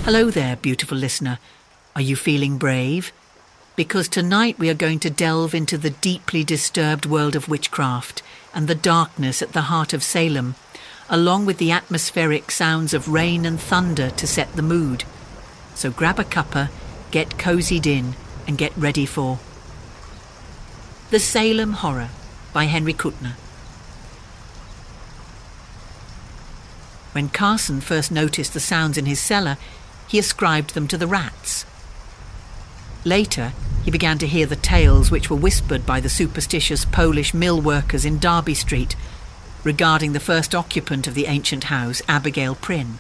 Hello there, beautiful listener. Are you feeling brave? Because tonight we are going to delve into the deeply disturbed world of witchcraft and the darkness at the heart of Salem, along with the atmospheric sounds of rain and thunder to set the mood. So grab a cuppa, get cozied in, and get ready for The Salem Horror by Henry Kuttner. When Carson first noticed the sounds in his cellar, he ascribed them to the rats. Later, he began to hear the tales which were whispered by the superstitious Polish mill workers in Derby Street regarding the first occupant of the ancient house, Abigail Prynne.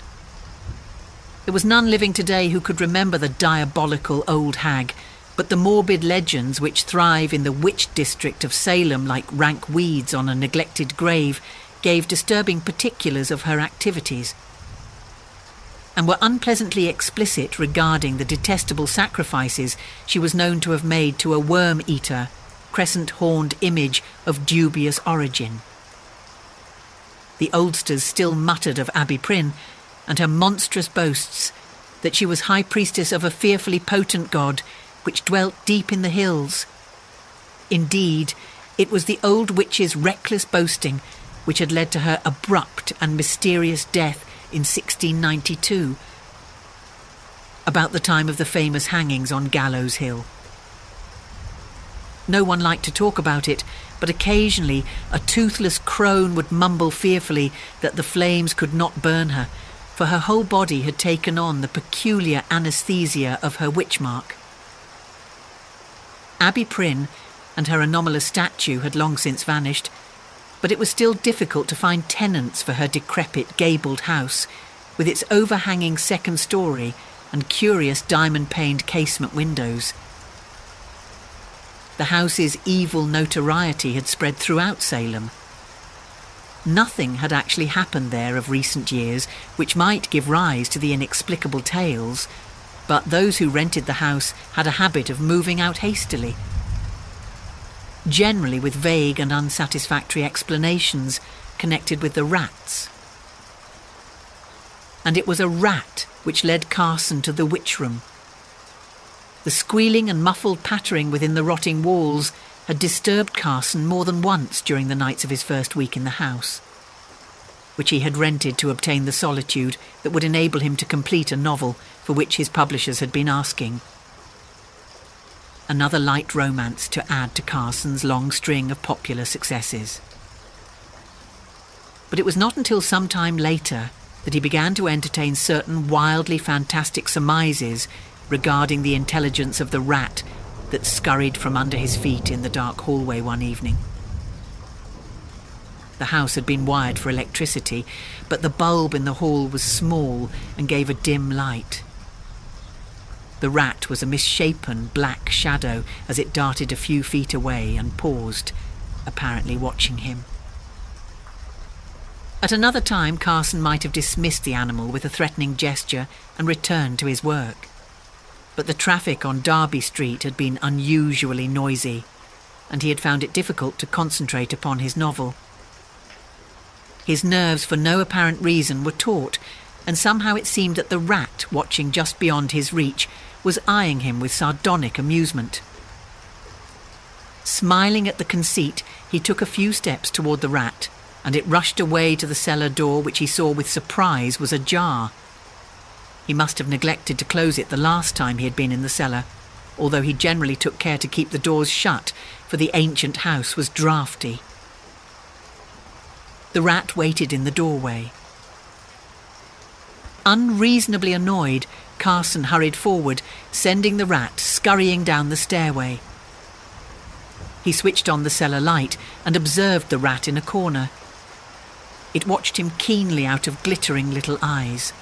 There was none living today who could remember the diabolical old hag, but the morbid legends which thrive in the witch district of Salem like rank weeds on a neglected grave gave disturbing particulars of her activities, and were unpleasantly explicit regarding the detestable sacrifices she was known to have made to a worm-eater, crescent-horned image of dubious origin. The oldsters still muttered of Abby Prynne and her monstrous boasts that she was high priestess of a fearfully potent god which dwelt deep in the hills. Indeed, it was the old witch's reckless boasting which had led to her abrupt and mysterious death in 1692, about the time of the famous hangings on Gallows Hill. No one liked to talk about it, but occasionally a toothless crone would mumble fearfully that the flames could not burn her, for her whole body had taken on the peculiar anaesthesia of her witchmark. Abby Prynne and her anomalous statue had long since vanished, but it was still difficult to find tenants for her decrepit gabled house, with its overhanging second story and curious diamond-paned casement windows. The house's evil notoriety had spread throughout Salem. Nothing had actually happened there of recent years which might give rise to the inexplicable tales, but those who rented the house had a habit of moving out hastily, generally with vague and unsatisfactory explanations connected with the rats. And it was a rat which led Carson to the witch room. The squealing and muffled pattering within the rotting walls had disturbed Carson more than once during the nights of his first week in the house, which he had rented to obtain the solitude that would enable him to complete a novel for which his publishers had been asking. Another light romance to add to Carson's long string of popular successes. But it was not until some time later that he began to entertain certain wildly fantastic surmises regarding the intelligence of the rat that scurried from under his feet in the dark hallway one evening. The house had been wired for electricity, but the bulb in the hall was small and gave a dim light. The rat was a misshapen black shadow as it darted a few feet away and paused, apparently watching him. At another time, Carson might have dismissed the animal with a threatening gesture and returned to his work. But the traffic on Derby Street had been unusually noisy, and he had found it difficult to concentrate upon his novel. His nerves, for no apparent reason, were taut, and somehow it seemed that the rat, watching just beyond his reach, was eyeing him with sardonic amusement. Smiling at the conceit, he took a few steps toward the rat, and it rushed away to the cellar door, which he saw with surprise was ajar. He must have neglected to close it the last time he had been in the cellar, although he generally took care to keep the doors shut, for the ancient house was draughty. The rat waited in the doorway. Unreasonably annoyed, Carson hurried forward, sending the rat scurrying down the stairway. He switched on the cellar light and observed the rat in a corner. It watched him keenly out of glittering little eyes.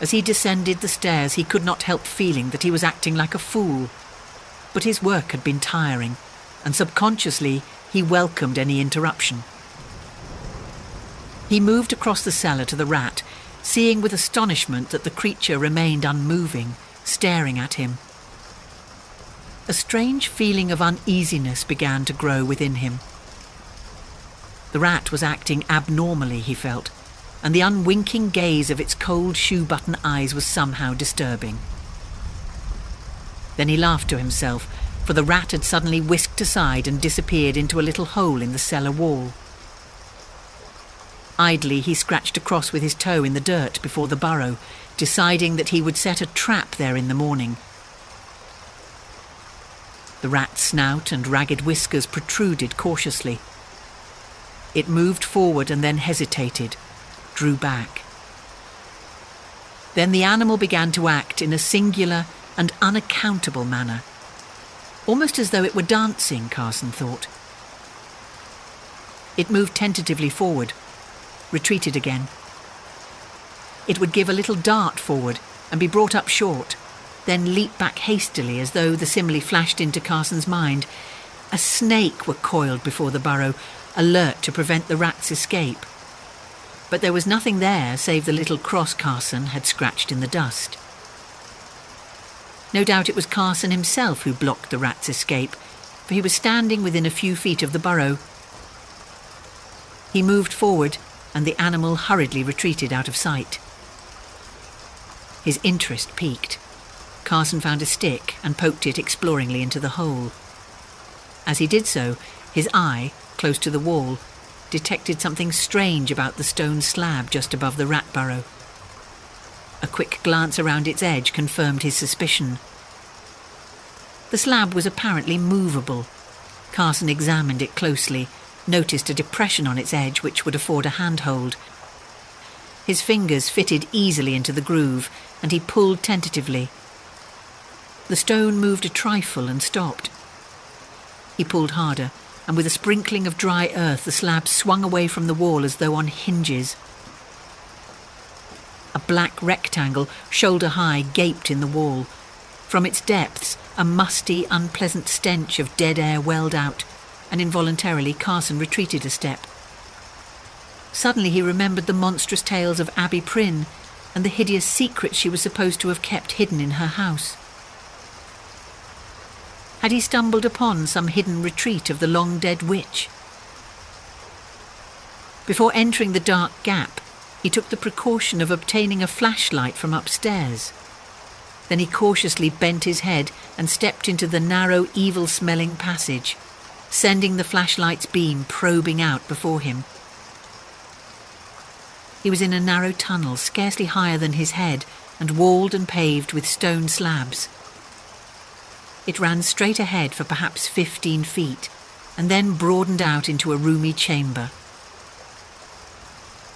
As he descended the stairs, he could not help feeling that he was acting like a fool. But his work had been tiring, and subconsciously he welcomed any interruption. He moved across the cellar to the rat, seeing with astonishment that the creature remained unmoving, staring at him. A strange feeling of uneasiness began to grow within him. The rat was acting abnormally, he felt, and the unwinking gaze of its cold shoe-button eyes was somehow disturbing. Then he laughed to himself, for the rat had suddenly whisked aside and disappeared into a little hole in the cellar wall. Idly he scratched across with his toe in the dirt before the burrow, deciding that he would set a trap there in the morning. The rat's snout and ragged whiskers protruded cautiously. It moved forward and then hesitated, drew back. Then the animal began to act in a singular and unaccountable manner, almost as though it were dancing, Carson thought. It moved tentatively forward, retreated again. It would give a little dart forward and be brought up short, then leap back hastily as though the simile flashed into Carson's mind. A snake were coiled before the burrow, alert to prevent the rat's escape. But there was nothing there save the little cross Carson had scratched in the dust. No doubt it was Carson himself who blocked the rat's escape, for he was standing within a few feet of the burrow. He moved forward, and the animal hurriedly retreated out of sight. His interest piqued. Carson found a stick and poked it exploringly into the hole. As he did so, his eye, close to the wall, detected something strange about the stone slab just above the rat burrow. A quick glance around its edge confirmed his suspicion. The slab was apparently movable. Carson examined it closely, noticed a depression on its edge which would afford a handhold. His fingers fitted easily into the groove, and he pulled tentatively. The stone moved a trifle and stopped. He pulled harder, and with a sprinkling of dry earth the slab swung away from the wall as though on hinges. A black rectangle, shoulder-high, gaped in the wall. From its depths, a musty, unpleasant stench of dead air welled out, and involuntarily Carson retreated a step. Suddenly he remembered the monstrous tales of Abby Prynne and the hideous secrets she was supposed to have kept hidden in her house. Had he stumbled upon some hidden retreat of the long-dead witch? Before entering the dark gap, he took the precaution of obtaining a flashlight from upstairs. Then he cautiously bent his head and stepped into the narrow, evil-smelling passage, sending the flashlight's beam probing out before him. He was in a narrow tunnel, scarcely higher than his head, and walled and paved with stone slabs. It ran straight ahead for perhaps 15 feet, and then broadened out into a roomy chamber.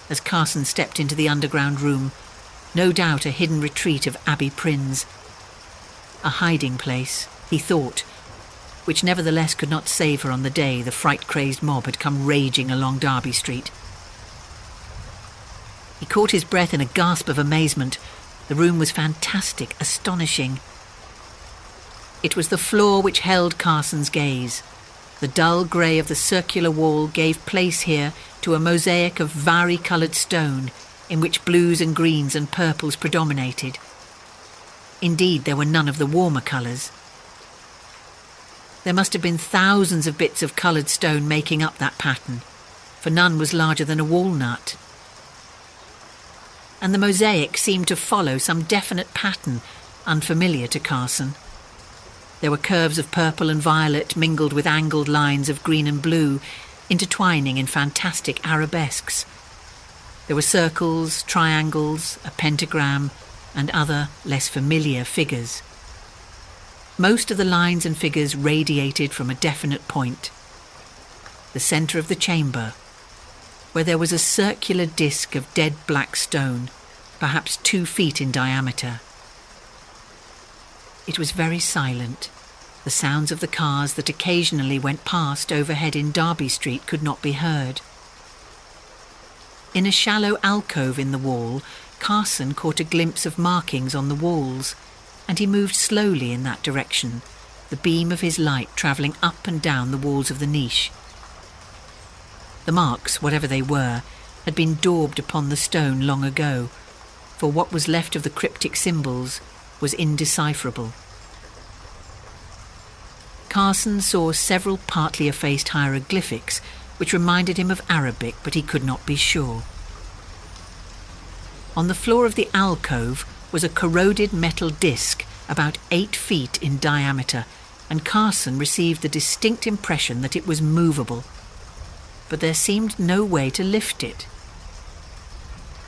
As Carson stepped into the underground room, no doubt a hidden retreat of Abby Prynne's. A hiding place, he thought, which nevertheless could not save her on the day the fright-crazed mob had come raging along Derby Street. He caught his breath in a gasp of amazement. The room was fantastic, astonishing. It was the floor which held Carson's gaze. The dull grey of the circular wall gave place here to a mosaic of vari-coloured stone in which blues and greens and purples predominated. Indeed, there were none of the warmer colours. There must have been thousands of bits of coloured stone making up that pattern, for none was larger than a walnut. And the mosaic seemed to follow some definite pattern, unfamiliar to Carson. There were curves of purple and violet mingled with angled lines of green and blue, intertwining in fantastic arabesques. There were circles, triangles, a pentagram, and other, less familiar figures. Most of the lines and figures radiated from a definite point. The centre of the chamber, where there was a circular disc of dead black stone, perhaps 2 feet in diameter. It was very silent. The sounds of the cars that occasionally went past overhead in Derby Street could not be heard. In a shallow alcove in the wall, Carson caught a glimpse of markings on the walls, and he moved slowly in that direction, the beam of his light travelling up and down the walls of the niche. The marks, whatever they were, had been daubed upon the stone long ago, for what was left of the cryptic symbols was indecipherable. Carson saw several partly effaced hieroglyphics which reminded him of Arabic, but he could not be sure. On the floor of the alcove was a corroded metal disc about 8 feet in diameter, and Carson received the distinct impression that it was movable. But there seemed no way to lift it.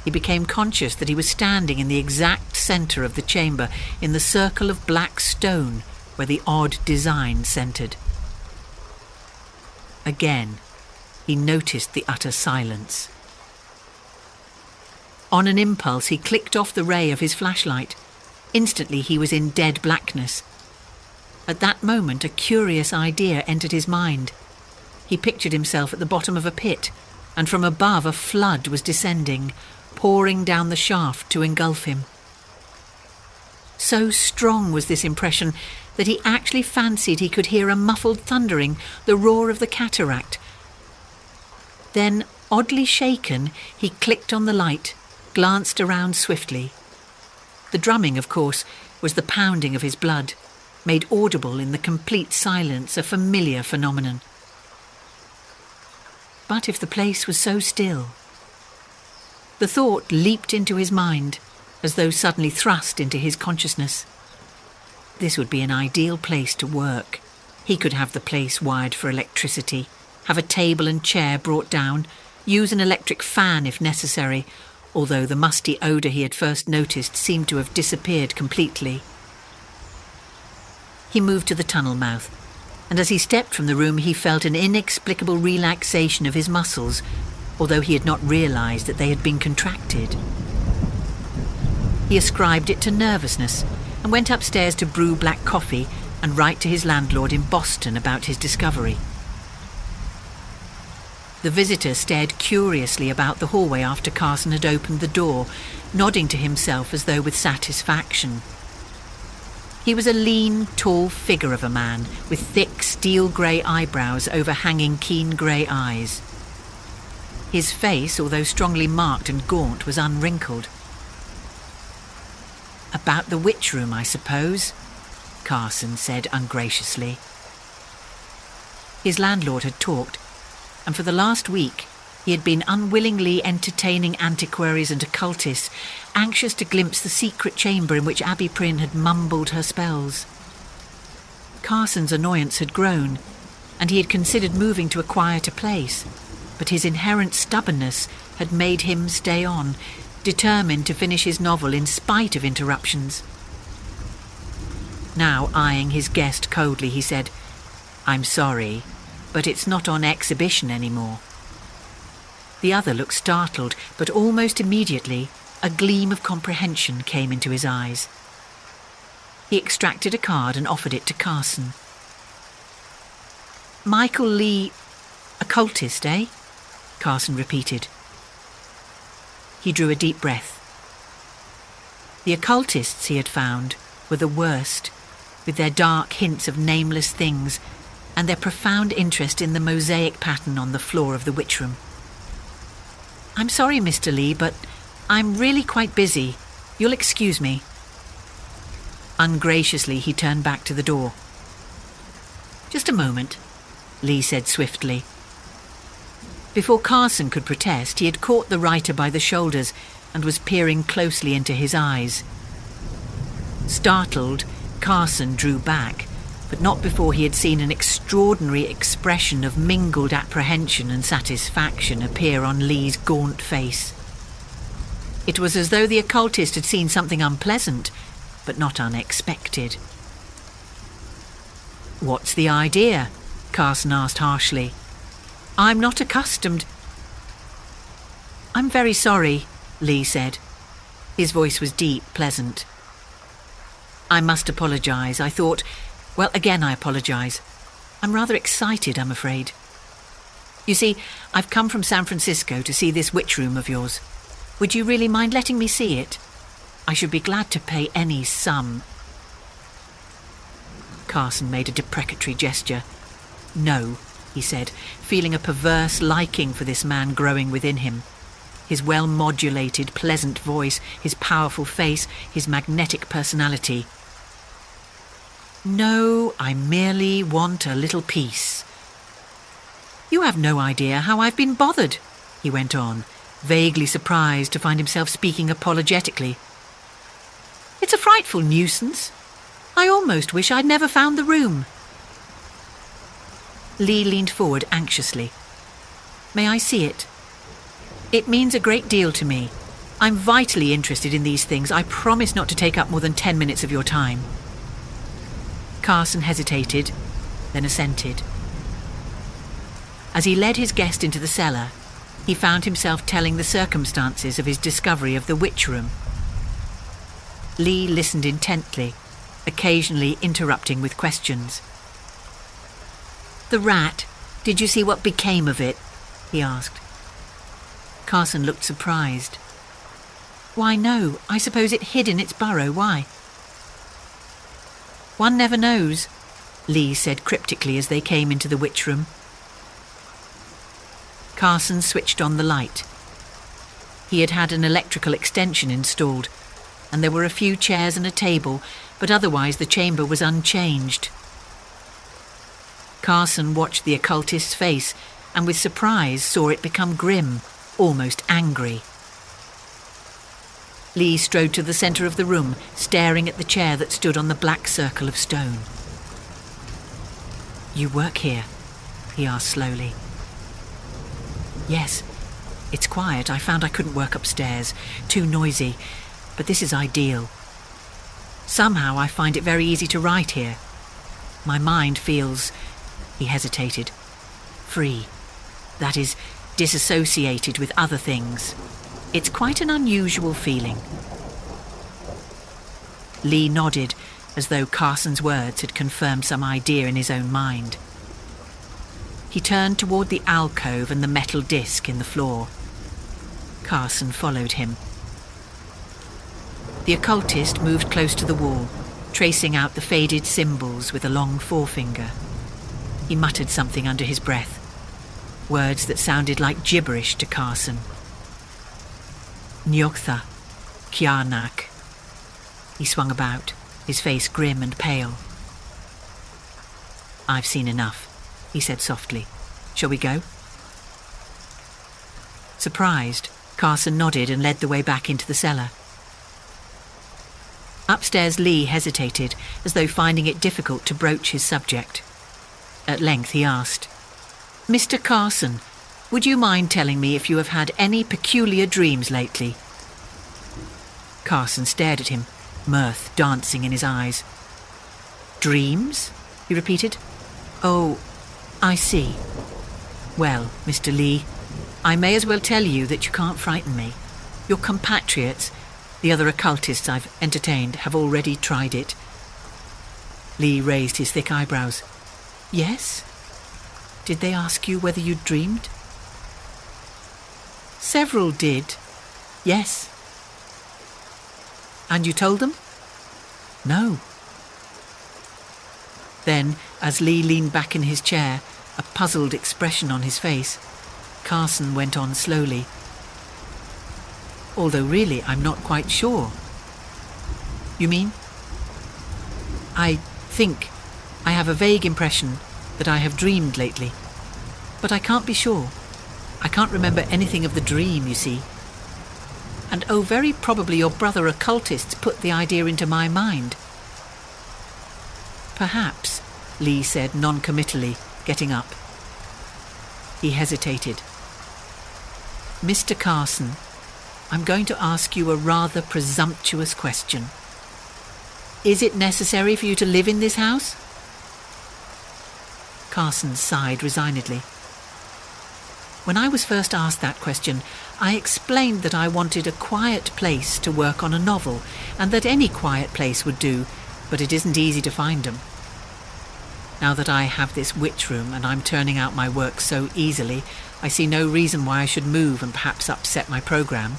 He became conscious that he was standing in the exact centre of the chamber, in the circle of black stone where the odd design centred. Again, he noticed the utter silence. On an impulse, he clicked off the ray of his flashlight. Instantly, he was in dead blackness. At that moment, a curious idea entered his mind. He pictured himself at the bottom of a pit, and from above a flood was descending, pouring down the shaft to engulf him. So strong was this impression that he actually fancied he could hear a muffled thundering, the roar of the cataract. Then, oddly shaken, he clicked on the light, glanced around swiftly. The drumming, of course, was the pounding of his blood, made audible in the complete silence, a familiar phenomenon. But if the place was so still? The thought leaped into his mind, as though suddenly thrust into his consciousness. This would be an ideal place to work. He could have the place wired for electricity, have a table and chair brought down, use an electric fan if necessary, although the musty odour he had first noticed seemed to have disappeared completely. He moved to the tunnel mouth, and as he stepped from the room he felt an inexplicable relaxation of his muscles, although he had not realised that they had been contracted. He ascribed it to nervousness, and went upstairs to brew black coffee and write to his landlord in Boston about his discovery. The visitor stared curiously about the hallway after Carson had opened the door, nodding to himself as though with satisfaction. He was a lean, tall figure of a man, with thick, steel-grey eyebrows overhanging keen grey eyes. His face, although strongly marked and gaunt, was unwrinkled. "About the witch room, I suppose," Carson said ungraciously. His landlord had talked, and for the last week he had been unwillingly entertaining antiquaries and occultists, anxious to glimpse the secret chamber in which Abby Prynne had mumbled her spells. Carson's annoyance had grown, and he had considered moving to a quieter place, but his inherent stubbornness had made him stay on, determined to finish his novel in spite of interruptions. Now, eyeing his guest coldly, he said, "I'm sorry, but it's not on exhibition anymore." The other looked startled, but almost immediately a gleam of comprehension came into his eyes. He extracted a card and offered it to Carson. "Michael Lee, occultist, eh?" Carson repeated. He drew a deep breath. The occultists he had found were the worst, with their dark hints of nameless things and their profound interest in the mosaic pattern on the floor of the witch room. "I'm sorry, Mr. Lee, but I'm really quite busy. You'll excuse me." Ungraciously, he turned back to the door. "Just a moment," Lee said swiftly. Before Carson could protest, he had caught the writer by the shoulders and was peering closely into his eyes. Startled, Carson drew back, but not before he had seen an extraordinary expression of mingled apprehension and satisfaction appear on Lee's gaunt face. It was as though the occultist had seen something unpleasant, but not unexpected. "What's the idea?" Carson asked harshly. "I'm not accustomed—" "I'm very sorry," Lee said. His voice was deep, pleasant. "I must apologise. I thought... Well, again I apologise. I'm rather excited, I'm afraid. You see, I've come from San Francisco to see this witch room of yours. Would you really mind letting me see it? I should be glad to pay any sum." Carson made a deprecatory gesture. "No," he said, feeling a perverse liking for this man growing within him. His well-modulated, pleasant voice, his powerful face, his magnetic personality. "No, I merely want a little peace." "You have no idea how I've been bothered," he went on, vaguely surprised to find himself speaking apologetically. "It's a frightful nuisance. I almost wish I'd never found the room." Lee leaned forward anxiously. "May I see it? It means a great deal to me. I'm vitally interested in these things. I promise not to take up more than 10 minutes of your time." Carson hesitated, then assented. As he led his guest into the cellar, he found himself telling the circumstances of his discovery of the witch room. Lee listened intently, occasionally interrupting with questions. "The rat, did you see what became of it?" he asked. Carson looked surprised. "Why, no. I suppose it hid in its burrow. Why?" "One never knows," Lee said cryptically as they came into the witch room. Carson switched on the light. He had had an electrical extension installed, and there were a few chairs and a table, but otherwise the chamber was unchanged. Carson watched the occultist's face and with surprise saw it become grim, almost angry. Lee strode to the centre of the room, staring at the chair that stood on the black circle of stone. "You work here?" he asked slowly. "Yes. It's quiet. I found I couldn't work upstairs. Too noisy. But this is ideal. Somehow I find it very easy to write here. My mind feels," he hesitated, "free. That is, disassociated with other things. It's quite an unusual feeling." Lee nodded, as though Carson's words had confirmed some idea in his own mind. He turned toward the alcove and the metal disc in the floor. Carson followed him. The occultist moved close to the wall, tracing out the faded symbols with a long forefinger. He muttered something under his breath, words that sounded like gibberish to Carson. "Nyogtha, Kiarnak." He swung about, his face grim and pale. "I've seen enough," he said softly. "Shall we go?" Surprised, Carson nodded and led the way back into the cellar. Upstairs, Lee hesitated, as though finding it difficult to broach his subject. At length he asked, "Mr. Carson, would you mind telling me if you have had any peculiar dreams lately?" Carson stared at him, mirth dancing in his eyes. "Dreams?" he repeated. "Oh, I see. Well, Mr. Lee, I may as well tell you that you can't frighten me. Your compatriots, the other occultists I've entertained, have already tried it." Lee raised his thick eyebrows. "Yes? Did they ask you whether you'd dreamed?" "Several did. Yes." "And you told them?" "No." Then, as Lee leaned back in his chair, a puzzled expression on his face, Carson went on slowly. "Although really I'm not quite sure." "You mean?" "I think I have a vague impression that I have dreamed lately, but I can't be sure. I can't remember anything of the dream, you see. And oh, very probably your brother occultists put the idea into my mind." "Perhaps," Lee said non-committally, getting up. He hesitated. "Mr. Carson, I'm going to ask you a rather presumptuous question. Is it necessary for you to live in this house?" Carson sighed resignedly. "When I was first asked that question, I explained that I wanted a quiet place to work on a novel, and that any quiet place would do, but it isn't easy to find them. Now that I have this witch room and I'm turning out my work so easily, I see no reason why I should move and perhaps upset my program.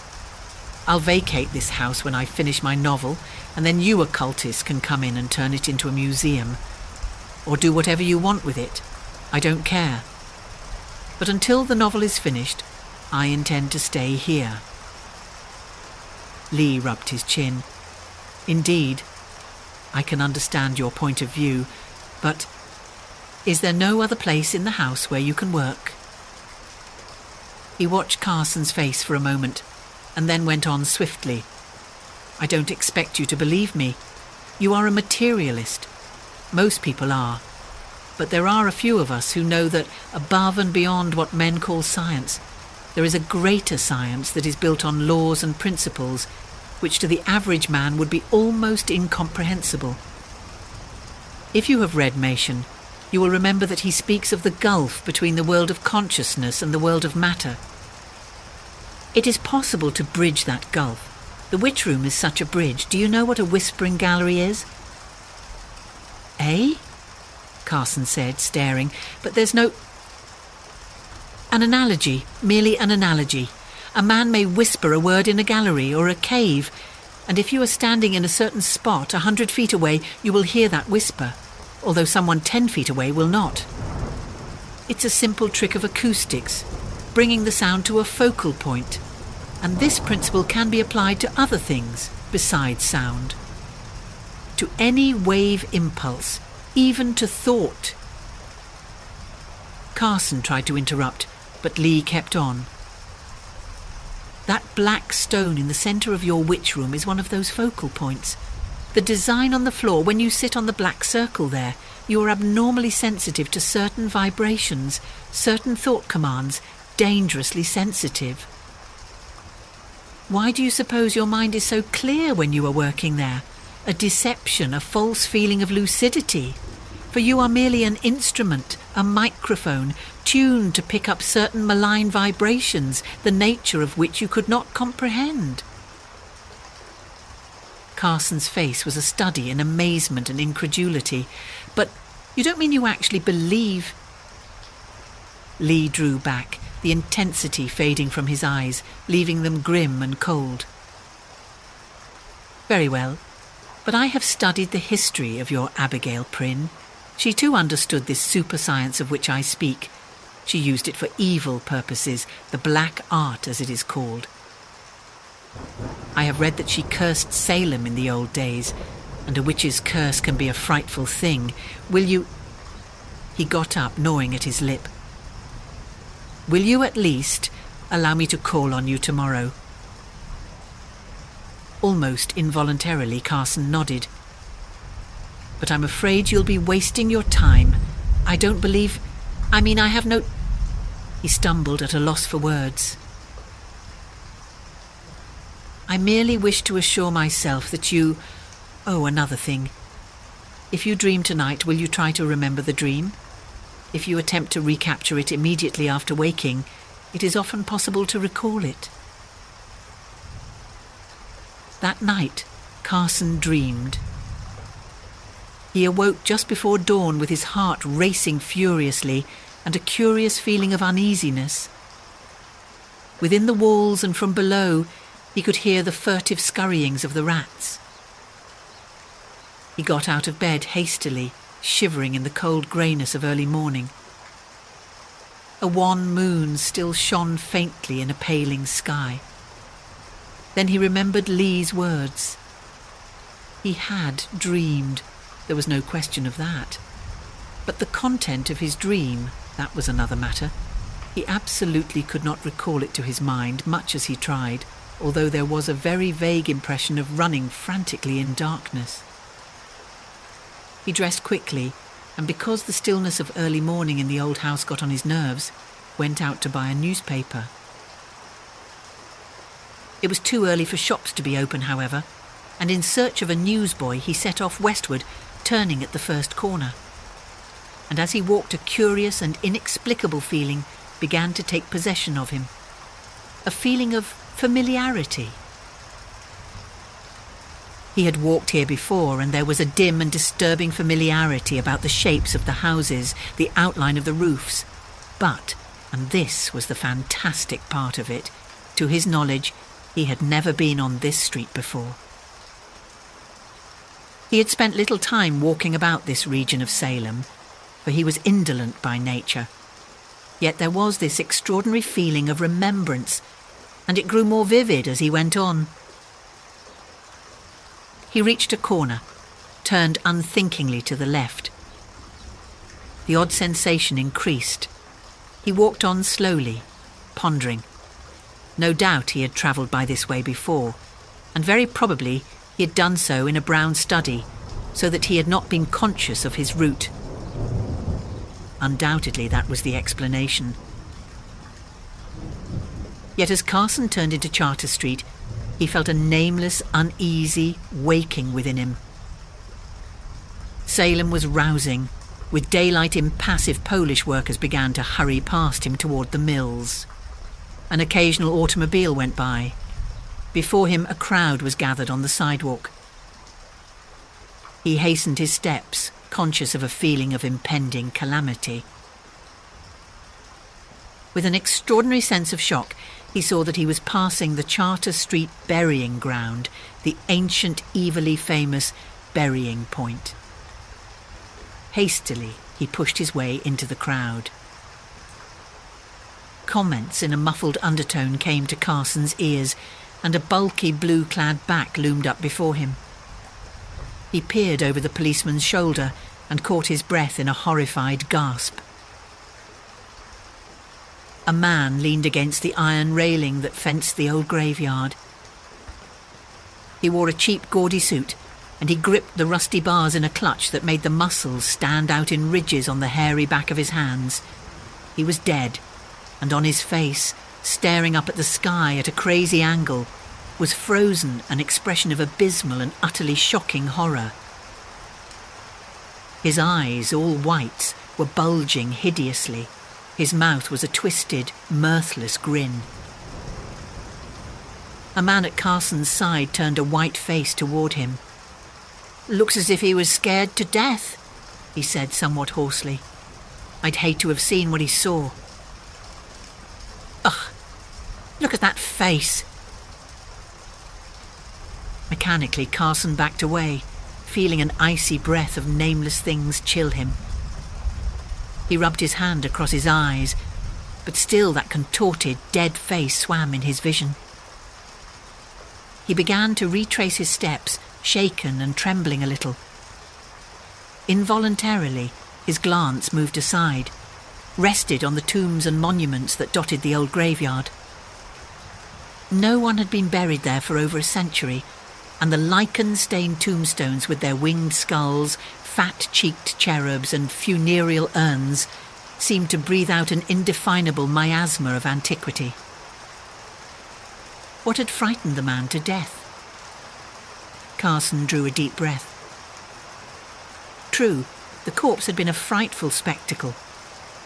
I'll vacate this house when I finish my novel, and then you occultists can come in and turn it into a museum. Or do whatever you want with it. I don't care. But until the novel is finished, I intend to stay here." Lee rubbed his chin. "Indeed, I can understand your point of view, but is there no other place in the house where you can work?" He watched Carson's face for a moment, and then went on swiftly. "I don't expect you to believe me. You are a materialist. Most people are. But there are a few of us who know that above and beyond what men call science, there is a greater science that is built on laws and principles which to the average man would be almost incomprehensible. If you have read Machen, you will remember that he speaks of the gulf between the world of consciousness and the world of matter. It is possible to bridge that gulf. The Witch Room is such a bridge. Do you know what a whispering gallery is?" "Eh?" Carson said, staring. "But there's no—" "An analogy, merely an analogy. A man may whisper a word in a gallery or a cave, and if you are standing in a certain spot 100 feet away, you will hear that whisper, although someone 10 feet away will not. It's a simple trick of acoustics, bringing the sound to a focal point, and this principle can be applied to other things besides sound. To any wave impulse, even to thought." Carson tried to interrupt, but Lee kept on. "That black stone in the centre of your witch room is one of those focal points. The design on the floor, when you sit on the black circle there, you are abnormally sensitive to certain vibrations, certain thought commands, dangerously sensitive. Why do you suppose your mind is so clear when you are working there? A deception, a false feeling of lucidity. For you are merely an instrument, a microphone, tuned to pick up certain malign vibrations, the nature of which you could not comprehend." Carson's face was a study in amazement and incredulity. "But you don't mean you actually believe—" Lee drew back, the intensity fading from his eyes, leaving them grim and cold. "Very well, but I have studied the history of your Abigail Prynne. She too understood this super science of which I speak. She used it for evil purposes, the black art as it is called. I have read that she cursed Salem in the old days, and a witch's curse can be a frightful thing. Will you—" He got up, gnawing at his lip. "Will you at least allow me to call on you tomorrow?" Almost involuntarily, Carson nodded. "But I'm afraid you'll be wasting your time. I don't believe—I have no—" He stumbled at a loss for words. "I merely wish to assure myself that you— Oh, another thing. If you dream tonight, will you try to remember the dream? If you attempt to recapture it immediately after waking, it is often possible to recall it." That night, Carson dreamed. He awoke just before dawn with his heart racing furiously and a curious feeling of uneasiness. Within the walls and from below, he could hear the furtive scurryings of the rats. He got out of bed hastily, shivering in the cold greyness of early morning. A wan moon still shone faintly in a paling sky. Then he remembered Lee's words. He had dreamed. There was no question of that. But the content of his dream, that was another matter. He absolutely could not recall it to his mind, much as he tried, although there was a very vague impression of running frantically in darkness. He dressed quickly, and because the stillness of early morning in the old house got on his nerves, went out to buy a newspaper. It was too early for shops to be open, however, and in search of a newsboy he set off westward, turning at the first corner. And as he walked, a curious and inexplicable feeling began to take possession of him. A feeling of familiarity. He had walked here before, and there was a dim and disturbing familiarity about the shapes of the houses, the outline of the roofs. But, and this was the fantastic part of it, to his knowledge, he had never been on this street before. He had spent little time walking about this region of Salem, for he was indolent by nature. Yet there was this extraordinary feeling of remembrance, and it grew more vivid as he went on. He reached a corner, turned unthinkingly to the left. The odd sensation increased. He walked on slowly, pondering. No doubt he had travelled by this way before, and very probably he had done so in a brown study, so that he had not been conscious of his route. Undoubtedly that was the explanation. Yet as Carson turned into Charter Street, he felt a nameless, uneasy waking within him. Salem was rousing. With daylight, impassive Polish workers began to hurry past him toward the mills. An occasional automobile went by. Before him, a crowd was gathered on the sidewalk. He hastened his steps, conscious of a feeling of impending calamity. With an extraordinary sense of shock, he saw that he was passing the Charter Street burying ground, the ancient, evilly famous burying point. Hastily, he pushed his way into the crowd. Comments in a muffled undertone came to Carson's ears, and a bulky blue-clad back loomed up before him. He peered over the policeman's shoulder and caught his breath in a horrified gasp. A man leaned against the iron railing that fenced the old graveyard. He wore a cheap, gaudy suit, and he gripped the rusty bars in a clutch that made the muscles stand out in ridges on the hairy back of his hands. He was dead, and on his face, staring up at the sky at a crazy angle, was frozen an expression of abysmal and utterly shocking horror. His eyes, all whites, were bulging hideously. His mouth was a twisted, mirthless grin. A man at Carson's side turned a white face toward him. "Looks as if he was scared to death," he said somewhat hoarsely. "I'd hate to have seen what he saw. Ugh, look at that face." Mechanically, Carson backed away, feeling an icy breath of nameless things chill him. He rubbed his hand across his eyes, but still that contorted, dead face swam in his vision. He began to retrace his steps, shaken and trembling a little. Involuntarily, his glance moved aside, rested on the tombs and monuments that dotted the old graveyard. No one had been buried there for over a century, and the lichen-stained tombstones with their winged skulls, fat-cheeked cherubs and funereal urns seemed to breathe out an indefinable miasma of antiquity. What had frightened the man to death? Carson drew a deep breath. True, the corpse had been a frightful spectacle,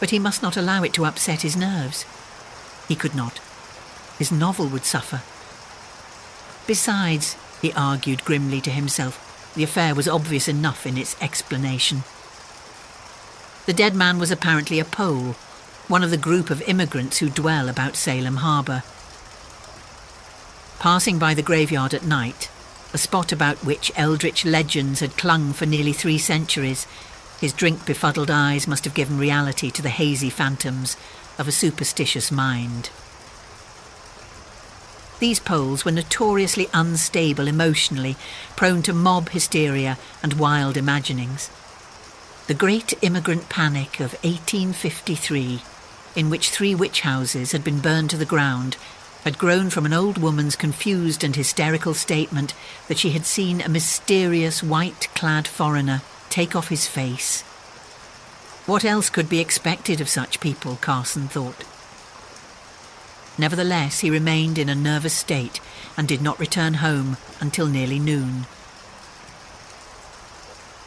but he must not allow it to upset his nerves. He could not. His novel would suffer. Besides, he argued grimly to himself, the affair was obvious enough in its explanation. The dead man was apparently a Pole, one of the group of immigrants who dwell about Salem Harbour. Passing by the graveyard at night, a spot about which eldritch legends had clung for nearly 3 centuries, his drink-befuddled eyes must have given reality to the hazy phantoms of a superstitious mind. These Poles were notoriously unstable emotionally, prone to mob hysteria and wild imaginings. The great immigrant panic of 1853, in which 3 witch houses had been burned to the ground, had grown from an old woman's confused and hysterical statement that she had seen a mysterious white-clad foreigner take off his face. What else could be expected of such people, Carson thought. Nevertheless, he remained in a nervous state and did not return home until nearly noon.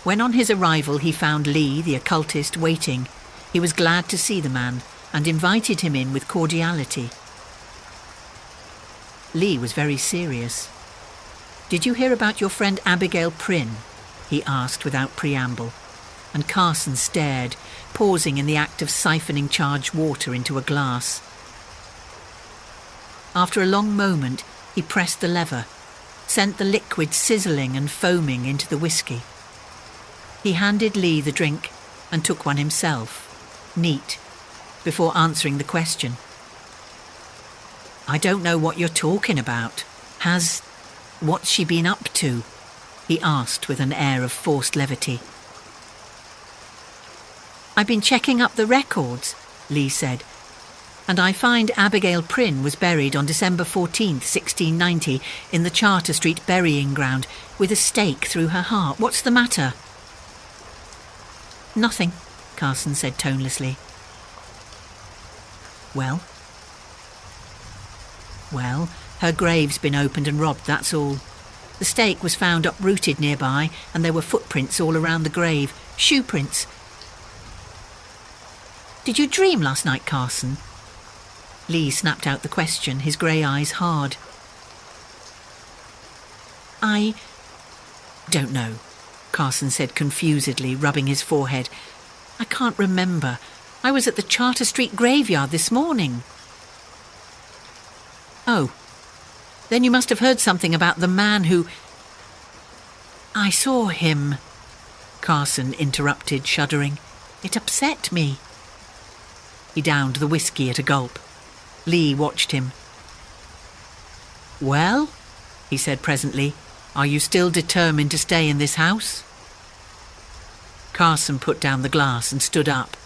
When on his arrival he found Lee, the occultist, waiting, he was glad to see the man and invited him in with cordiality. Lee was very serious. "Did you hear about your friend Abigail Prynne?" he asked without preamble, and Carson stared, pausing in the act of siphoning charged water into a glass. After a long moment, he pressed the lever, sent the liquid sizzling and foaming into the whiskey. He handed Lee the drink and took one himself, neat, before answering the question. "I don't know what you're talking about. What's she been up to?" he asked with an air of forced levity. "I've been checking up the records," Lee said. And I find Abigail Prynne was buried on December 14th, 1690, in the Charter Street burying ground, with a stake through her heart. What's the matter?" "Nothing," Carson said tonelessly. Well, her grave's been opened and robbed, that's all. The stake was found uprooted nearby, and there were footprints all around the grave. Shoe prints. "Did you dream last night, Carson?" Lee snapped out the question, his grey eyes hard. "I don't know," Carson said confusedly, rubbing his forehead. "I can't remember. I was at the Charter Street graveyard this morning." "Oh, then you must have heard something about the man who—" "I saw him," Carson interrupted, shuddering. "It upset me." He downed the whiskey at a gulp. Lee watched him. "Well," he said presently, "are you still determined to stay in this house?" Carson put down the glass and stood up.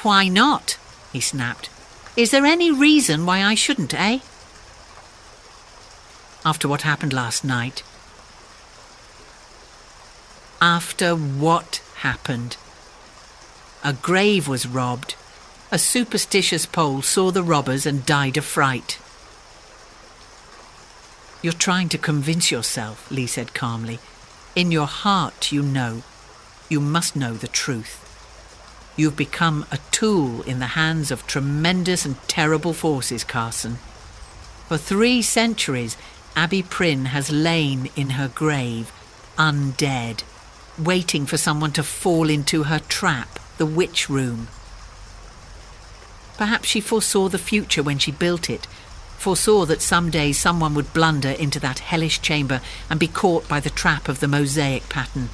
"Why not?" he snapped. "Is there any reason why I shouldn't, eh?" "After what happened last night." "After what happened?" "A grave was robbed. A superstitious Pole saw the robbers and died of fright." "You're trying to convince yourself," Lee said calmly. "In your heart you know. You must know the truth. You've become a tool in the hands of tremendous and terrible forces, Carson. For 3 centuries, Abby Prynne has lain in her grave, undead, waiting for someone to fall into her trap, the witch room. Perhaps she foresaw the future when she built it, foresaw that someday someone would blunder into that hellish chamber and be caught by the trap of the mosaic pattern.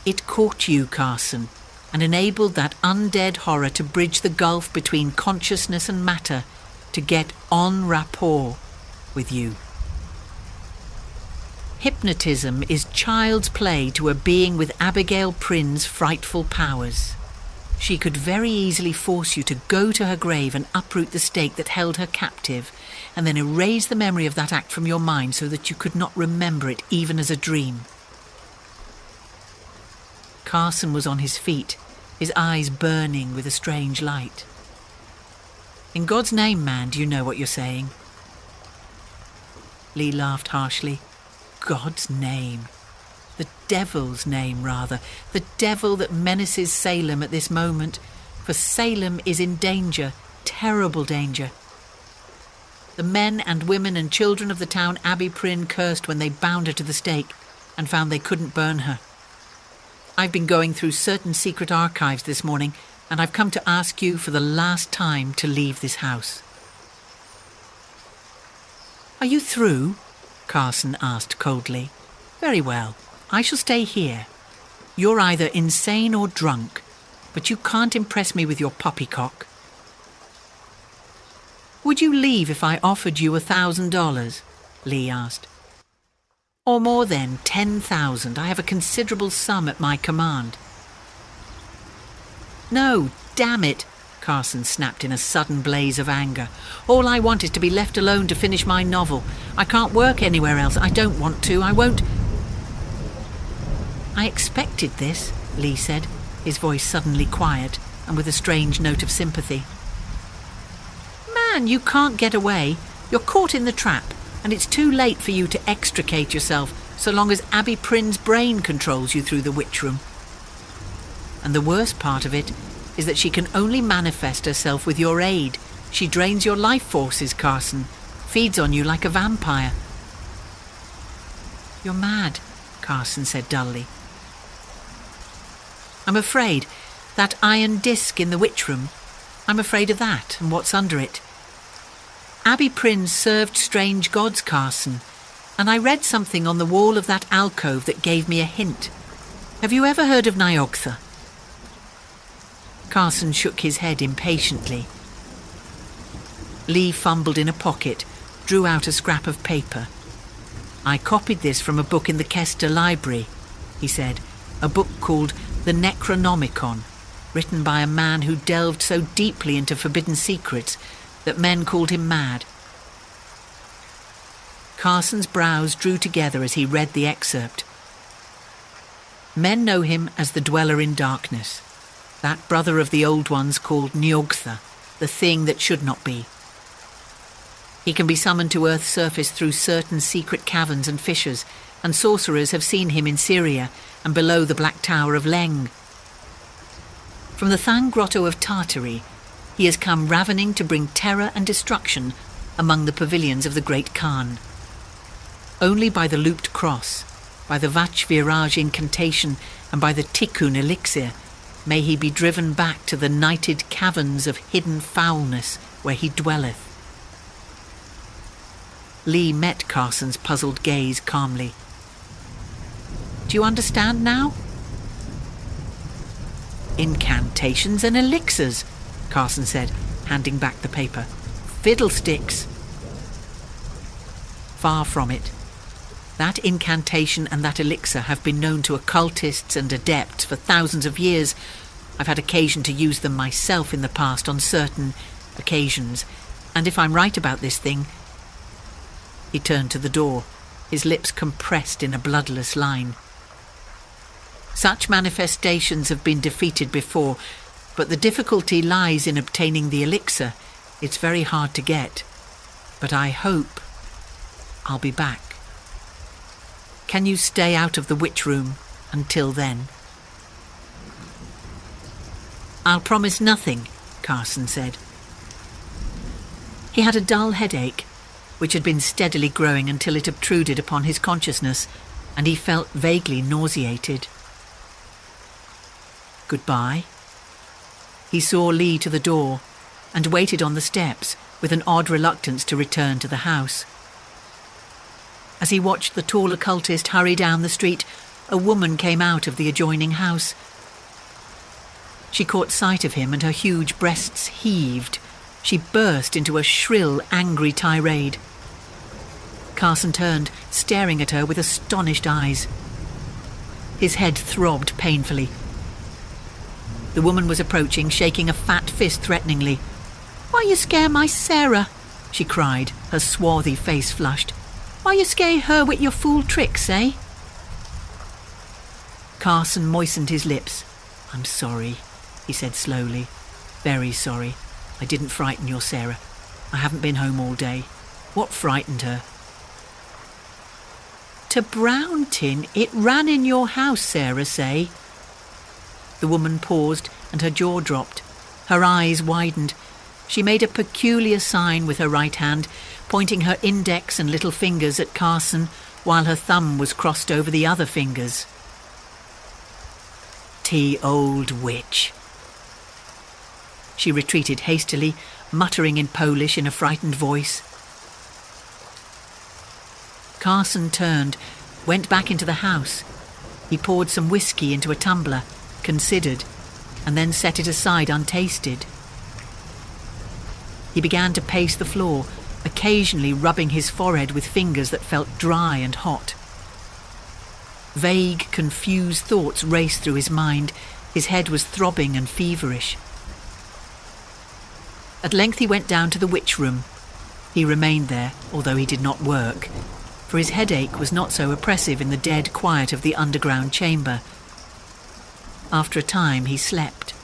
It caught you, Carson, and enabled that undead horror to bridge the gulf between consciousness and matter, to get en rapport with you. Hypnotism is child's play to a being with Abigail Prynne's frightful powers. She could very easily force you to go to her grave and uproot the stake that held her captive, and then erase the memory of that act from your mind so that you could not remember it even as a dream. Carson was on his feet, his eyes burning with a strange light. "In God's name, man, do you know what you're saying?" Lee laughed harshly. "God's name. The devil's name, rather. The devil that menaces Salem at this moment. For Salem is in danger, terrible danger. The men and women and children of the town Abby Prynne cursed when they bound her to the stake and found they couldn't burn her. I've been going through certain secret archives this morning, and I've come to ask you for the last time to leave this house." "Are you through?" Carson asked coldly. "Very well. I shall stay here. You're either insane or drunk, but you can't impress me with your poppycock." "Would you leave if I offered you $1,000? Lee asked. "Or more than 10,000. I have a considerable sum at my command." "No, damn it," Carson snapped in a sudden blaze of anger. "All I want is to be left alone to finish my novel. I can't work anywhere else. I don't want to. I won't." "I expected this," Lee said, his voice suddenly quiet and with a strange note of sympathy. "Man, you can't get away. You're caught in the trap, and it's too late for you to extricate yourself so long as Abby Prynne's brain controls you through the witch room. And the worst part of it is that she can only manifest herself with your aid. She drains your life forces, Carson, feeds on you like a vampire." "You're mad," Carson said dully. "I'm afraid that iron disc in the witch room, I'm afraid of that and what's under it. Abby Prynne served strange gods, Carson, and I read something on the wall of that alcove that gave me a hint. Have you ever heard of Niogtha?" Carson shook his head impatiently. Lee fumbled in a pocket, drew out a scrap of paper. "I copied this from a book in the Kester Library," he said, "a book called The Necronomicon. written by a man who delved so deeply into forbidden secrets that men called him mad. Carson's brows drew together as he read the excerpt. Men know him as the Dweller in Darkness, that brother of the Old Ones called Niogtha, the thing that should not be. He can be summoned to Earth's surface through certain secret caverns and fissures, and sorcerers have seen him in Syria and below the Black Tower of Leng. From the Thang Grotto of Tartary, he has come ravening to bring terror and destruction among the pavilions of the Great Khan. Only by the looped cross, by the Vachviraj incantation, and by the Tikkun elixir may he be driven back to the nighted caverns of hidden foulness where he dwelleth. Lee met Carson's puzzled gaze calmly. Do you understand now? Incantations and elixirs, Carson said, handing back the paper. Fiddlesticks. Far from it. That incantation and that elixir have been known to occultists and adepts for thousands of years. I've had occasion to use them myself in the past on certain occasions, and if I'm right about this thing... He turned to the door, his lips compressed in a bloodless line. Such manifestations have been defeated before, but the difficulty lies in obtaining the elixir. It's very hard to get, but I hope I'll be back. Can you stay out of the witch room until then? I'll promise nothing, Carson said. He had a dull headache, which had been steadily growing until it obtruded upon his consciousness, and he felt vaguely nauseated. Goodbye. He saw Lee to the door and waited on the steps with an odd reluctance to return to the house. As he watched the tall occultist hurry down the street, a woman came out of the adjoining house. She caught sight of him and her huge breasts heaved. She burst into a shrill, angry tirade. Carson turned, staring at her with astonished eyes. His head throbbed painfully. The woman was approaching, shaking a fat fist threateningly. "Why you scare my Sarah?" she cried, her swarthy face flushed. "Why you scare her with your fool tricks, eh?" Carson moistened his lips. "I'm sorry," he said slowly. "Very sorry. I didn't frighten your Sarah. I haven't been home all day. What frightened her?" "To Brown Tin, it ran in your house, Sarah say." The woman paused and her jaw dropped. Her eyes widened. She made a peculiar sign with her right hand, pointing her index and little fingers at Carson, while her thumb was crossed over the other fingers. "T old witch." She retreated hastily, muttering in Polish in a frightened voice. Carson turned, went back into the house. He poured some whiskey into a tumbler, considered, and then set it aside untasted. He began to pace the floor, occasionally rubbing his forehead with fingers that felt dry and hot. Vague, confused thoughts raced through his mind. His head was throbbing and feverish. At length he went down to the witch room. He remained there, although he did not work, for his headache was not so oppressive in the dead quiet of the underground chamber. After a time he slept.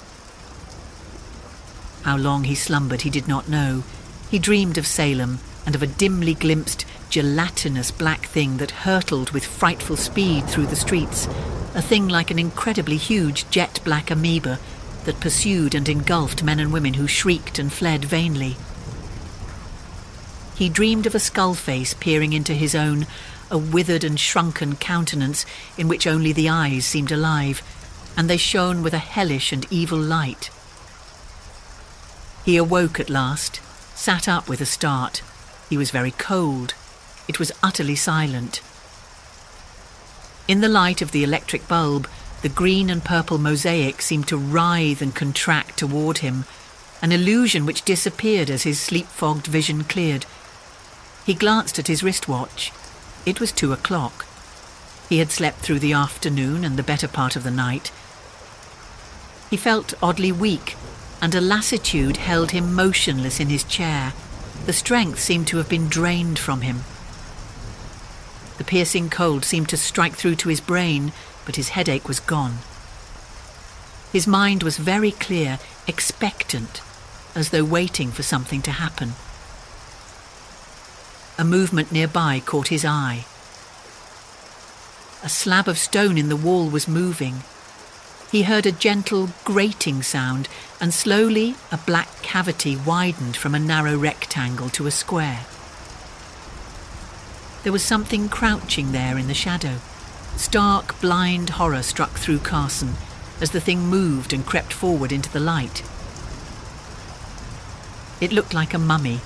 How long he slumbered he did not know. He dreamed of Salem and of a dimly glimpsed, gelatinous black thing that hurtled with frightful speed through the streets, a thing like an incredibly huge jet-black amoeba that pursued and engulfed men and women who shrieked and fled vainly. He dreamed of a skull face peering into his own, a withered and shrunken countenance in which only the eyes seemed alive, and they shone with a hellish and evil light. He awoke at last, sat up with a start. He was very cold. It was utterly silent. In the light of the electric bulb, the green and purple mosaic seemed to writhe and contract toward him, an illusion which disappeared as his sleep-fogged vision cleared. He glanced at his wristwatch. It was 2:00. He had slept through the afternoon and the better part of the night. He felt oddly weak, and a lassitude held him motionless in his chair. The strength seemed to have been drained from him. The piercing cold seemed to strike through to his brain, but his headache was gone. His mind was very clear, expectant, as though waiting for something to happen. A movement nearby caught his eye. A slab of stone in the wall was moving. He heard a gentle grating sound, and slowly a black cavity widened from a narrow rectangle to a square. There was something crouching there in the shadow. Stark, blind horror struck through Carson as the thing moved and crept forward into the light. It looked like a mummy.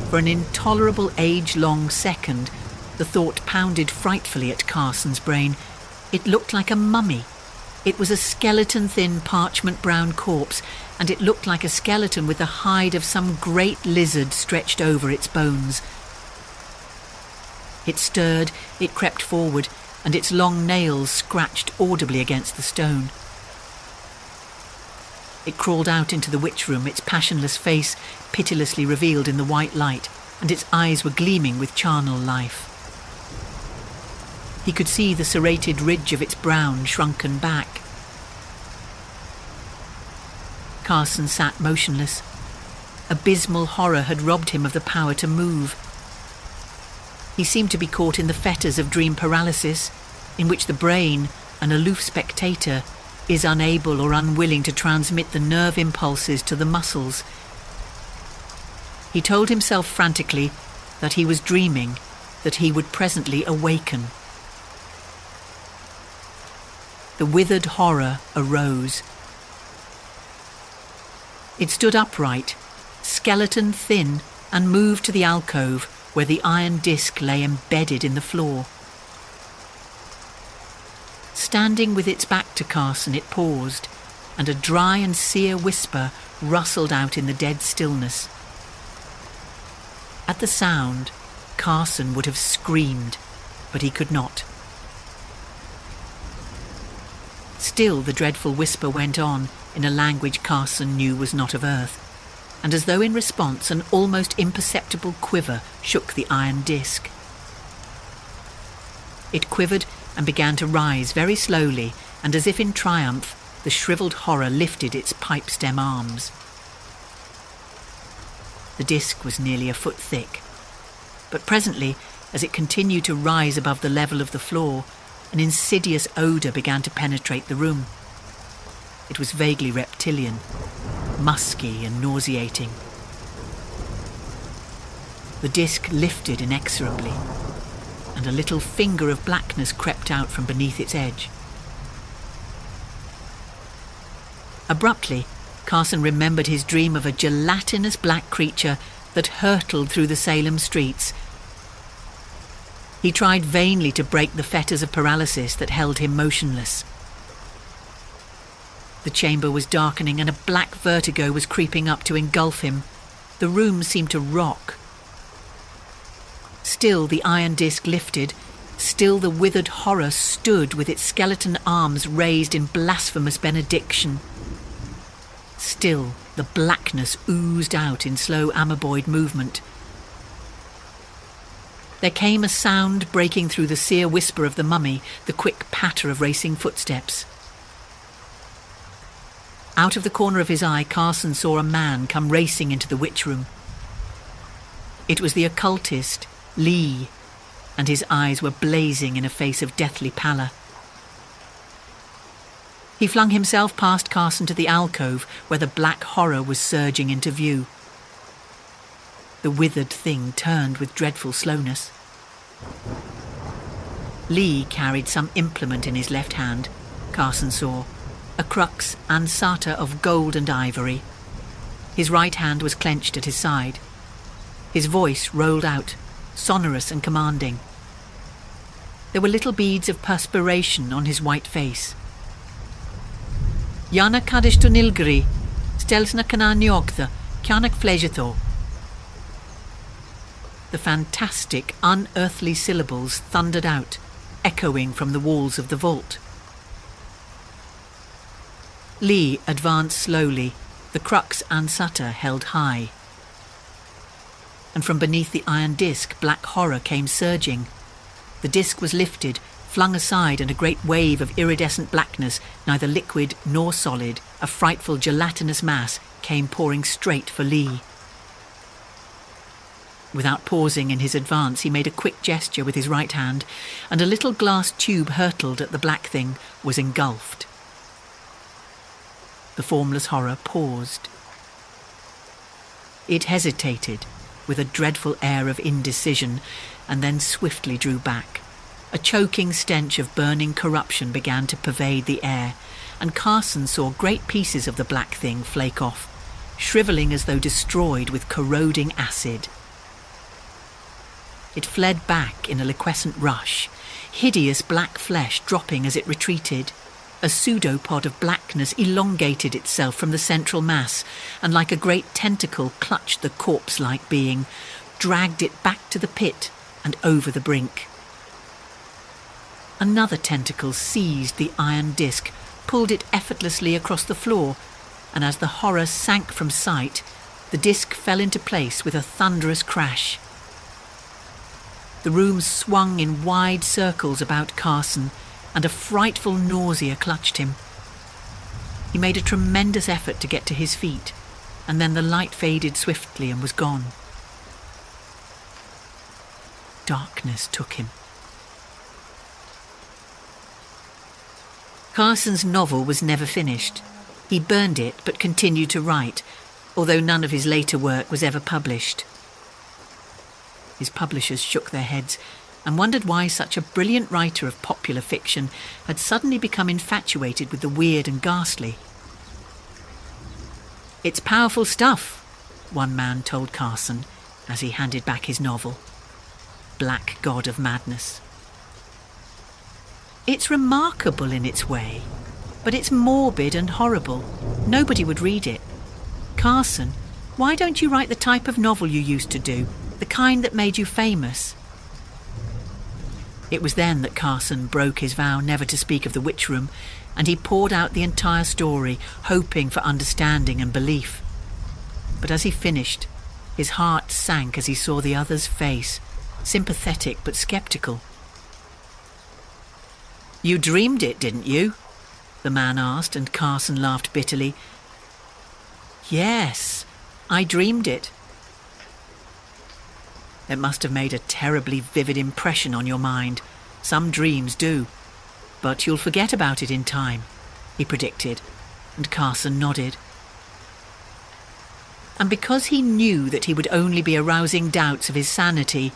For an intolerable age-long second, the thought pounded frightfully at Carson's brain. It looked like a mummy. It was a skeleton-thin parchment-brown corpse, and it looked like a skeleton with the hide of some great lizard stretched over its bones. It stirred, it crept forward, and its long nails scratched audibly against the stone. It crawled out into the witch room, its passionless face pitilessly revealed in the white light, and its eyes were gleaming with charnel life. He could see the serrated ridge of its brown, shrunken back. Carson sat motionless. Abysmal horror had robbed him of the power to move. He seemed to be caught in the fetters of dream paralysis, in which the brain, an aloof spectator, is unable or unwilling to transmit the nerve impulses to the muscles. He told himself frantically that he was dreaming, that he would presently awaken. The withered horror arose. It stood upright, skeleton thin, and moved to the alcove where the iron disc lay embedded in the floor. Standing with its back to Carson, it paused, and a dry and sere whisper rustled out in the dead stillness. At the sound, Carson would have screamed, but he could not. Still the dreadful whisper went on in a language Carson knew was not of earth, and as though in response an almost imperceptible quiver shook the iron disc. It quivered and began to rise very slowly, and as if in triumph, the shriveled horror lifted its pipe-stem arms. The disc was nearly a foot thick, but presently, as it continued to rise above the level of the floor, an insidious odour began to penetrate the room. It was vaguely reptilian, musky and nauseating. The disc lifted inexorably, and a little finger of blackness crept out from beneath its edge. Abruptly, Carson remembered his dream of a gelatinous black creature that hurtled through the Salem streets. He tried vainly to break the fetters of paralysis that held him motionless. The chamber was darkening, and a black vertigo was creeping up to engulf him. The room seemed to rock. Still the iron disc lifted. Still the withered horror stood with its skeleton arms raised in blasphemous benediction. Still the blackness oozed out in slow amoeboid movement. There came a sound breaking through the sere whisper of the mummy, the quick patter of racing footsteps. Out of the corner of his eye, Carson saw a man come racing into the witch room. It was the occultist, Lee, and his eyes were blazing in a face of deathly pallor. He flung himself past Carson to the alcove where the black horror was surging into view. The withered thing turned with dreadful slowness. Lee carried some implement in his left hand, Carson saw, a crux ansata of gold and ivory. His right hand was clenched at his side. His voice rolled out, sonorous and commanding. There were little beads of perspiration on his white face. Yana kadish to nilgri, stelsna kana nyogtha, kyanak flejetho. The fantastic, unearthly syllables thundered out, echoing from the walls of the vault. Lee advanced slowly, the crux ansata held high. And from beneath the iron disc, black horror came surging. The disc was lifted, flung aside, and a great wave of iridescent blackness, neither liquid nor solid, a frightful gelatinous mass, came pouring straight for Lee. Without pausing in his advance, he made a quick gesture with his right hand, and a little glass tube hurtled at the black thing, was engulfed. The formless horror paused. It hesitated, with a dreadful air of indecision, and then swiftly drew back. A choking stench of burning corruption began to pervade the air, and Carson saw great pieces of the black thing flake off, shrivelling as though destroyed with corroding acid. It fled back in a liquescent rush, hideous black flesh dropping as it retreated. A pseudopod of blackness elongated itself from the central mass, and like a great tentacle clutched the corpse-like being, dragged it back to the pit and over the brink. Another tentacle seized the iron disc, pulled it effortlessly across the floor, and as the horror sank from sight, the disc fell into place with a thunderous crash. The room swung in wide circles about Carson, and a frightful nausea clutched him. He made a tremendous effort to get to his feet, and then the light faded swiftly and was gone. Darkness took him. Carson's novel was never finished. He burned it but continued to write, although none of his later work was ever published. His publishers shook their heads and wondered why such a brilliant writer of popular fiction had suddenly become infatuated with the weird and ghastly. "It's powerful stuff," one man told Carson as he handed back his novel. Black God of Madness. "It's remarkable in its way, but it's morbid and horrible. Nobody would read it. Carson, why don't you write the type of novel you used to do, the kind that made you famous?" It was then that Carson broke his vow never to speak of the witch room, and he poured out the entire story, hoping for understanding and belief. But as he finished, his heart sank as he saw the other's face, sympathetic but sceptical. "You dreamed it, didn't you?" the man asked, and Carson laughed bitterly. "Yes, I dreamed it." "It must have made a terribly vivid impression on your mind. Some dreams do. But you'll forget about it in time," he predicted, and Carson nodded. And because he knew that he would only be arousing doubts of his sanity,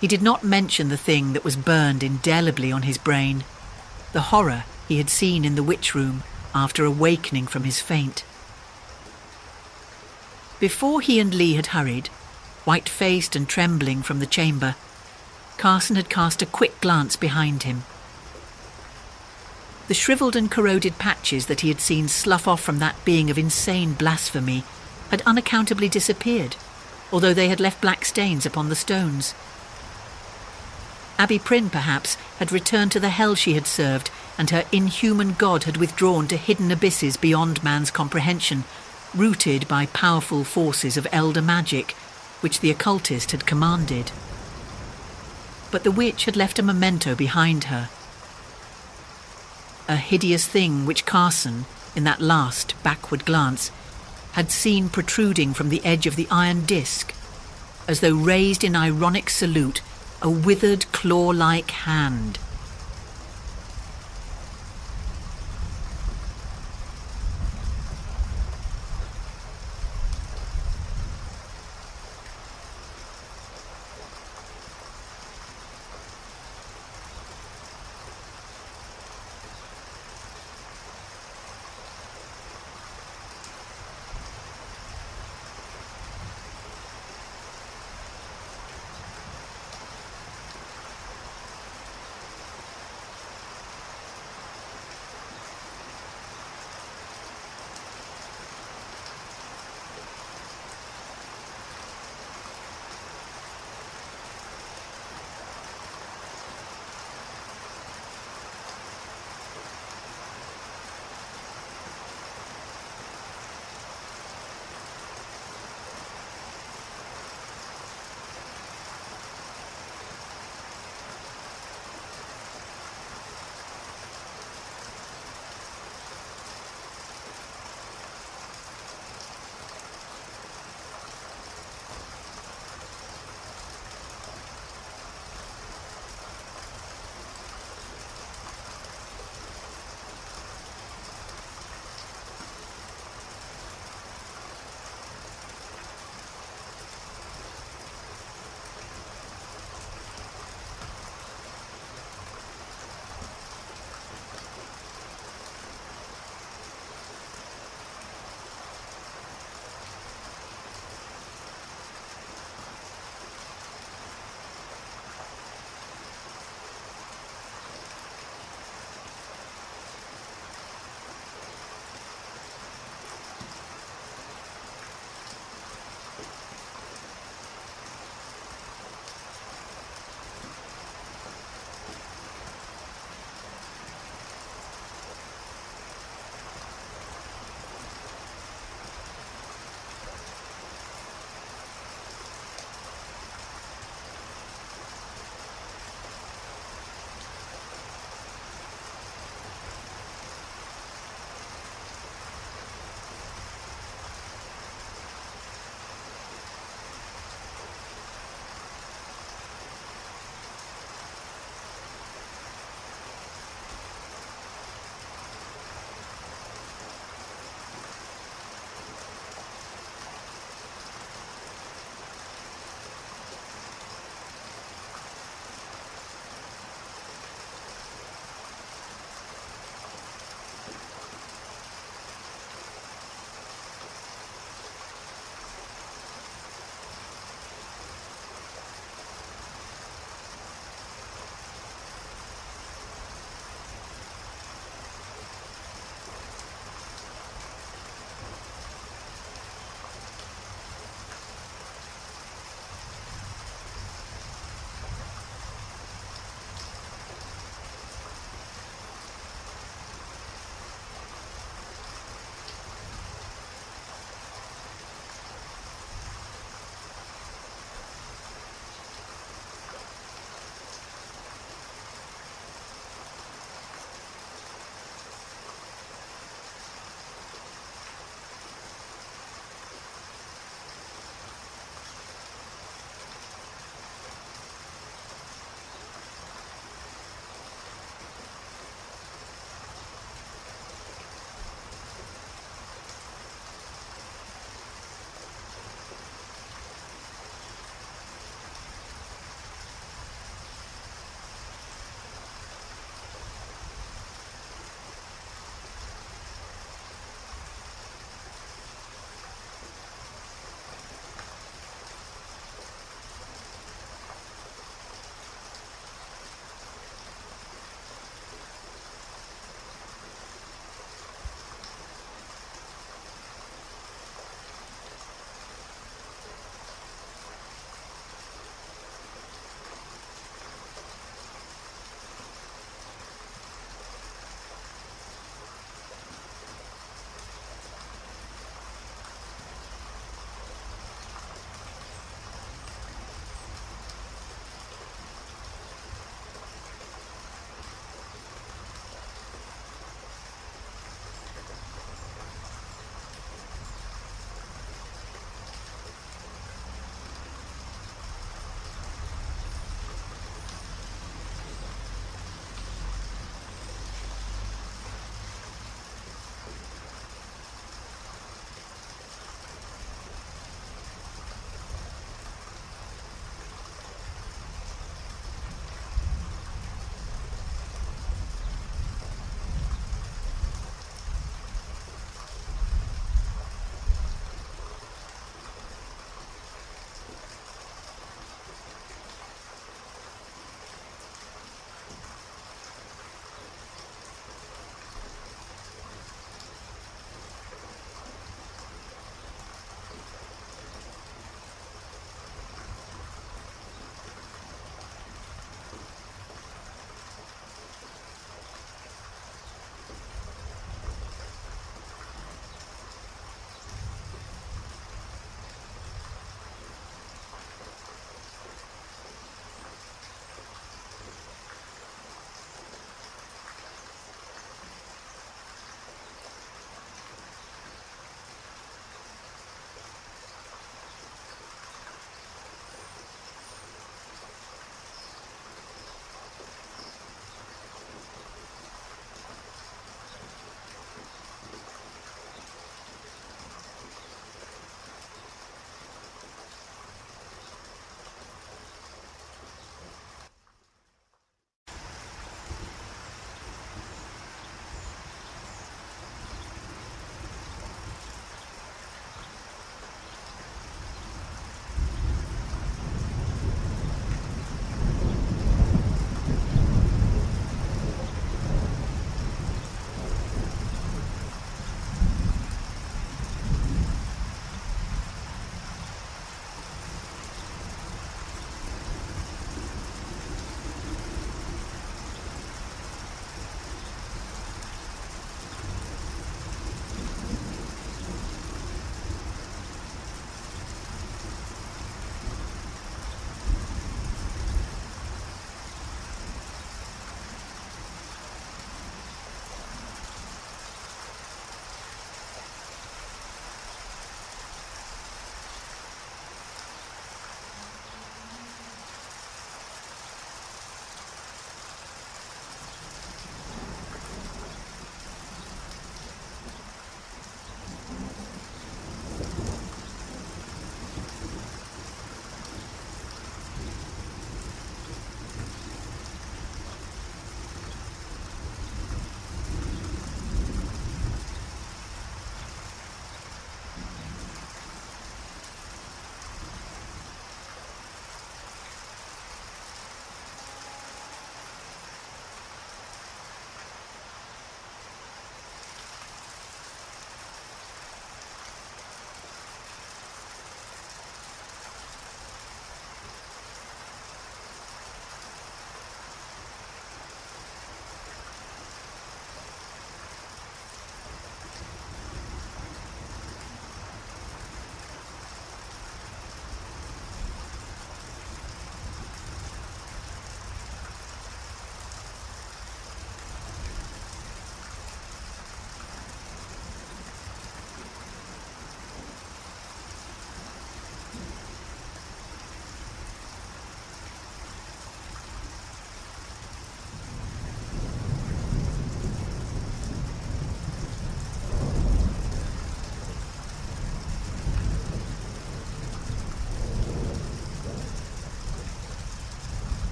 he did not mention the thing that was burned indelibly on his brain, the horror he had seen in the witch room after awakening from his faint. Before he and Lee had hurried, white-faced and trembling from the chamber, Carson had cast a quick glance behind him. The shriveled and corroded patches that he had seen slough off from that being of insane blasphemy had unaccountably disappeared, although they had left black stains upon the stones. Abby Prynne, perhaps, had returned to the hell she had served, and her inhuman god had withdrawn to hidden abysses beyond man's comprehension, rooted by powerful forces of elder magic, which the occultist had commanded. But the witch had left a memento behind her. A hideous thing which Carson, in that last backward glance, had seen protruding from the edge of the iron disc, as though raised in ironic salute, a withered claw-like hand.